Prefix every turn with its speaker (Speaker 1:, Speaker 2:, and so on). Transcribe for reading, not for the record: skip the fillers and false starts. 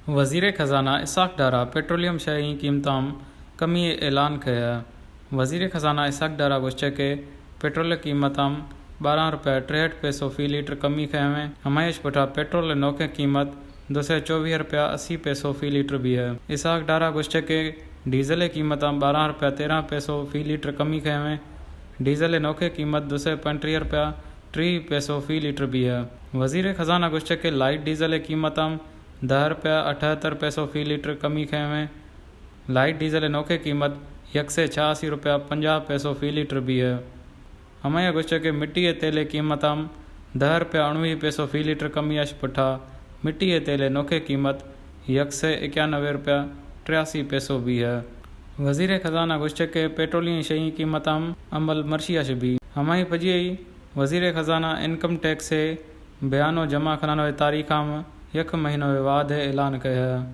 Speaker 1: वज़ीर ख़ज़ाना इसाक़ डारा पेट्रोलियम शइ क़ीमतां कमी ऐलान कया। वज़ीर ख़ज़ाना इसाक़ डारा गुश्चे के पेट्रोल कीमतां ₹12.63 फ़ी लीटर कमी कया हुए। हमायश पठा पेट्रोल नौके कीमत ₹224.80 फ़ी लीटर भी है। इसाक़ डारा गुश्चे के डीज़ल कीमतां ₹12.13 फ़ी लीटर कमी कया हुए। डीज़ल नौके कीमत ₹235.30 फ़ी लीटर भी है। वज़ीर ख़ज़ाना गुश्चे के लाइट डीज़ल कीमतां ₹10.78 फ़ी लीटर कमी कया हुए। लाइट डीज़ल नौके कीमत ₹186.50 फ़ी लीटर भी है। हमाया गुश्चे के मिट्टी तेल कीमतां ₹10.89 फ़ी लीटर कमी आश पठा मिट्टी तेल नौके कीमत ₹191.83 भी है। वज़ीर ख़ज़ाना गुश्चे के पेट्रोलियम शइ कीमतां अमल मर्शियाश भी हमाई पजी वज़ीर ख़ज़ाना इनकम टैक्स बयानो जमा कराने तारीख़ां 1 महीनो वाद ऐलान कया।